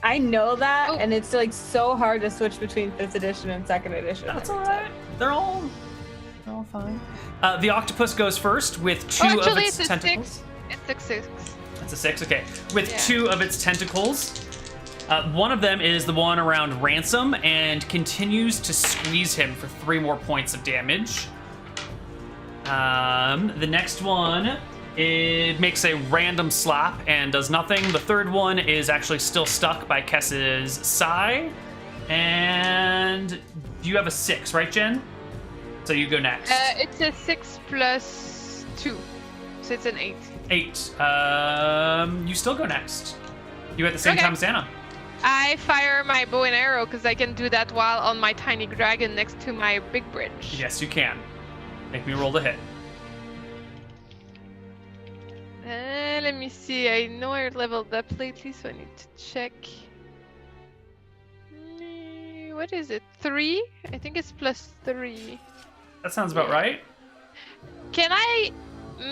I know that, Oh. and it's like so hard to switch between 5th edition and 2nd edition. That's every all time. right. They're all fine. The octopus goes first with 2 Oh, of actually, its it's a tentacles. 6. It's a 6. That's a 6. Okay, with Yeah. 2 of its tentacles. One of them is the one around Ransom and continues to squeeze him for 3 more points of damage. The next one, it makes a random slap and does nothing. The third one is actually still stuck by Kess's side. And you have a 6, right, Jen? So you go next. It's a 6 plus 2. So it's an 8. 8. You still go next. You at the same Okay. time as Anna. I fire my bow and arrow because I can do that while on my tiny dragon next to my big bridge. Yes, you can. Make me roll the hit. Let me see. I know I leveled up lately, so I need to check. What is it? 3? I think it's plus 3. That sounds about Yeah. right. Can I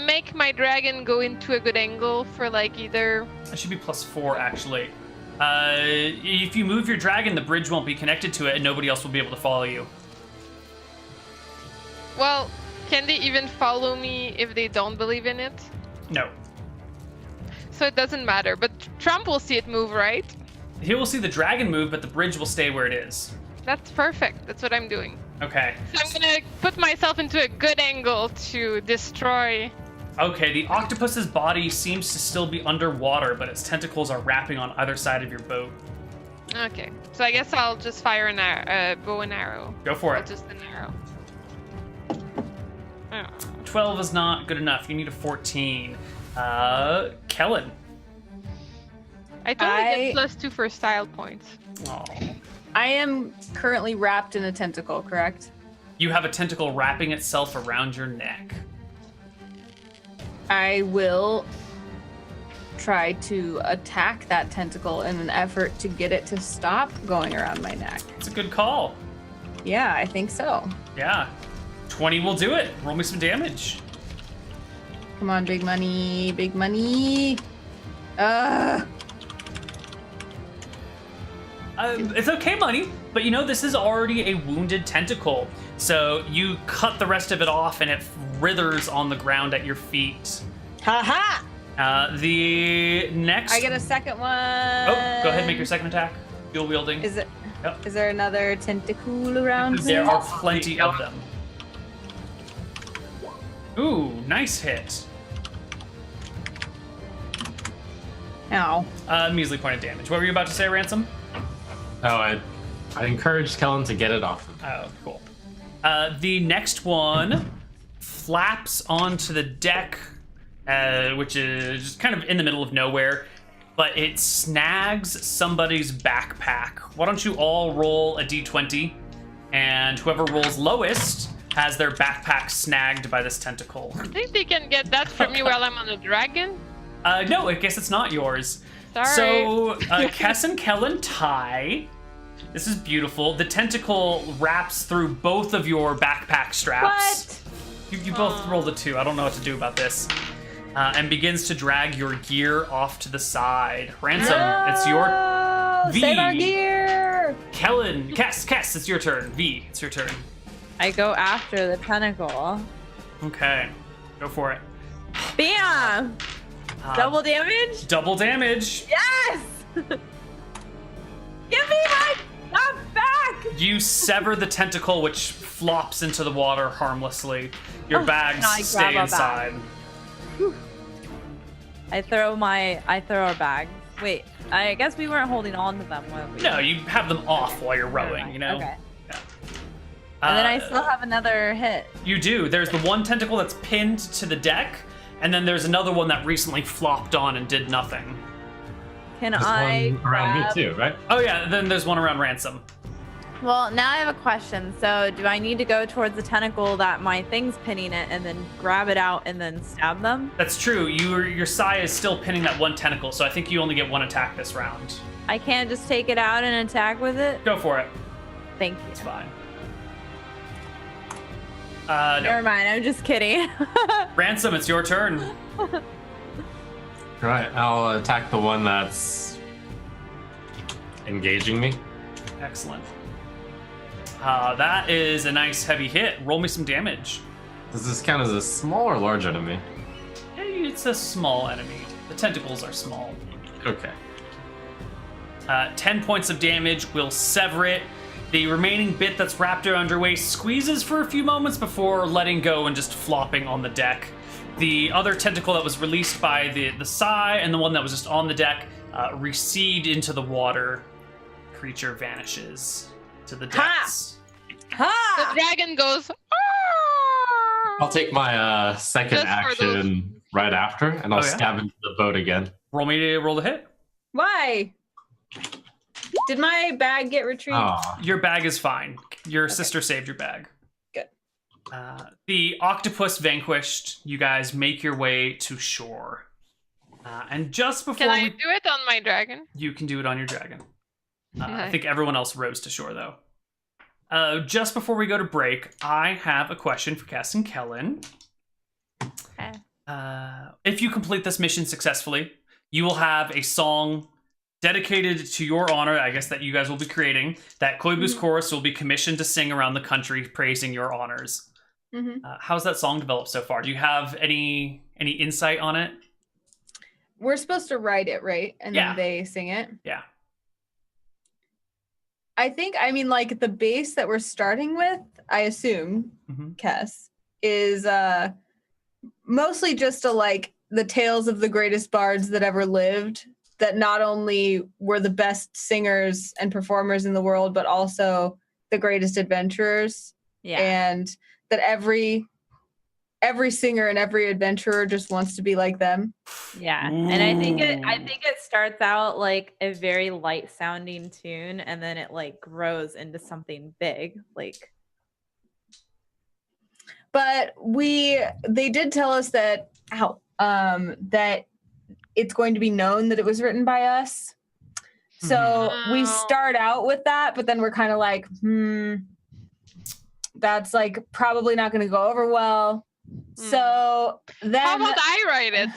make my dragon go into a good angle for like either? That should be plus 4, actually. If you move your dragon, the bridge won't be connected to it, and nobody else will be able to follow you. Well, can they even follow me if they don't believe in it? No. So it doesn't matter. But Trump will see it move, right? He will see the dragon move, but the bridge will stay where it is. That's perfect. That's what I'm doing. Okay. So I'm gonna put myself into a good angle to destroy. Okay, the octopus's body seems to still be underwater, but its tentacles are wrapping on either side of your boat. Okay, so I guess I'll just fire a bow and arrow. Go for Or it. just an arrow. Oh. 12 is not good enough. You need a 14. Kellen. I totally I- get +2 for style points. Oh. I am currently wrapped in a tentacle, correct? You have a tentacle wrapping itself around your neck. I will try to attack that tentacle in an effort to get it to stop going around my neck. It's a good call. Yeah, I think so. Yeah. 20 will do it. Roll me some damage. Come on, big money, big money. It's okay, money, but you know, this is already a wounded tentacle. So you cut the rest of it off and it withers on the ground at your feet. Ha ha! The next. I get a second one. Oh, go ahead, make your second attack. Dual wielding. Is it? Yep. Is there another tentacle around There me? are plenty of them. Ooh, nice hit. Ow. Measly point of damage. What were you about to say, Ransom? Oh, I encouraged Kellen to get it off. Oh, cool. The next one flaps onto the deck, which is just kind of in the middle of nowhere, but it snags somebody's backpack. Why don't you all roll a d20, and whoever rolls lowest has their backpack snagged by this tentacle. I think they can get that from me while I'm on a dragon. No, I guess it's not yours. Sorry. So, Kess and Kellen tie. This is beautiful. The tentacle wraps through both of your backpack straps. What? You both rolled a 2. I don't know what to do about this. And begins to drag your gear off to the side. Ransom, it's your... Oh, V. save our gear! Kellen, Kess, it's your turn. V, it's your turn. I go after the tentacle. Okay, go for it. Bam! Double damage? Double damage. Yes! Give me my stuff back! You sever the tentacle, which flops into the water harmlessly. Your bags now I grab stay a inside. I throw a bag. Wait, I guess we weren't holding on to them. Were we? No, you have them off while you're rowing, Never you mind. know? Okay. Yeah. And then I still have another hit. You do. There's the one tentacle that's pinned to the deck, and then there's another one that recently flopped on and did nothing. Can There's I one around me grab- too, right? Oh yeah, then there's one around Ransom. Well, now I have a question. So, do I need to go towards the tentacle that my thing's pinning it and then grab it out and then stab them? That's true. Your Sai is still pinning that one tentacle, so I think you only get one attack this round. I can't just take it out and attack with it? Go for it. Thank you. It's fine. Never mind. I'm just kidding. Ransom, it's your turn. Right, I'll attack the one that's engaging me. Excellent. That is a nice heavy hit. Roll me some damage. Does this count as a small or large enemy? It's a small enemy. The tentacles are small. Okay. 10 points of damage will sever it. The remaining bit that's wrapped around your waist squeezes for a few moments before letting go and just flopping on the deck. The other tentacle that was released by the Sai and the one that was just on the deck recede into the water. Creature vanishes to the depths. Ha! The dragon goes. "Ah!" I'll take my second Just for action right after, and I'll Oh, yeah? stab into the boat again. Roll the hit. Why? Did my bag get retrieved? Aw. Your bag is fine. Your sister saved your bag. Good. The octopus vanquished, you guys make your way to shore. And just before Can I do it on my dragon? you can do it on your dragon. I Nice. think everyone else rose to shore, though. Just before we go to break, I have a question for Cass and Kellen. Okay. If you complete this mission successfully, you will have a song dedicated to your honor, I guess, that you guys will be creating, that Koibu's Chorus will be commissioned to sing around the country praising your honors. Mm-hmm. How's that song developed so far? Do you have any insight on it? We're supposed to write it, right? And Yeah. then they sing it. Yeah. I mean, like the base that we're starting with, I assume, Mm-hmm. Kess, is mostly just like the tales of the greatest bards that ever lived, that not only were the best singers and performers in the world, but also the greatest adventurers. Yeah. And that every singer and every adventurer just wants to be like them. Yeah. And I think Ooh. it starts out like a very light sounding tune and then it like grows into something big. Like But they did tell us that that it's going to be known that it was written by us. So we start out with that, but then we're kind of like, that's like probably not going to go over well. So then How about I write it?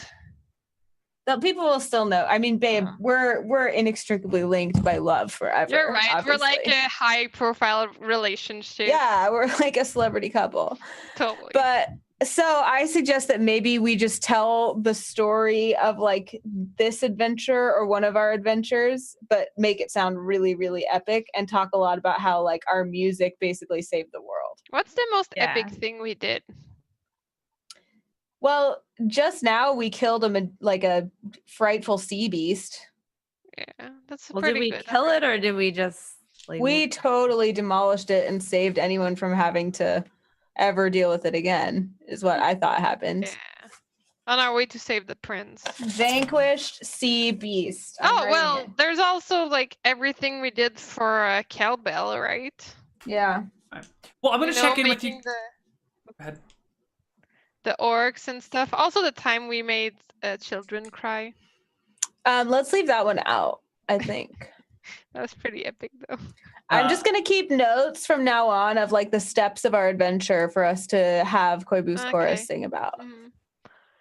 the people will still know. I mean, babe, we're inextricably linked by love forever. You're right. Obviously. We're like a high profile relationship. Yeah, we're like a celebrity couple. Totally. But so I suggest that maybe we just tell the story of like this adventure or one of our adventures, but make it sound really, really epic and talk a lot about how like our music basically saved the world. What's the most Yeah. epic thing we did? Well, just now we killed a frightful sea beast. Yeah, that's well, pretty did we good. kill it or did we just like We totally demolished it and saved anyone from having to ever deal with it again, is what I thought happened. Yeah. On our way to save the prince. Vanquished sea beast. I'm Oh, writing well, it. there's also like everything we did for Cowbell, right? Yeah. Well, I'm going to You know, check in with you. making Go ahead. The orcs and stuff. Also, the time we made children cry. Let's leave that one out, I think. That was pretty epic, though. I'm just gonna keep notes from now on of like the steps of our adventure for us to have Koibu's Chorus Okay. sing about. Mhm.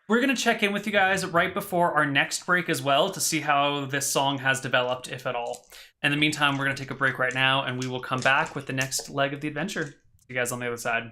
We're going to check in with you guys right before our next break as well to see how this song has developed, if at all. In the meantime, we're going to take a break right now, and we will come back with the next leg of the adventure. See you guys on the other side.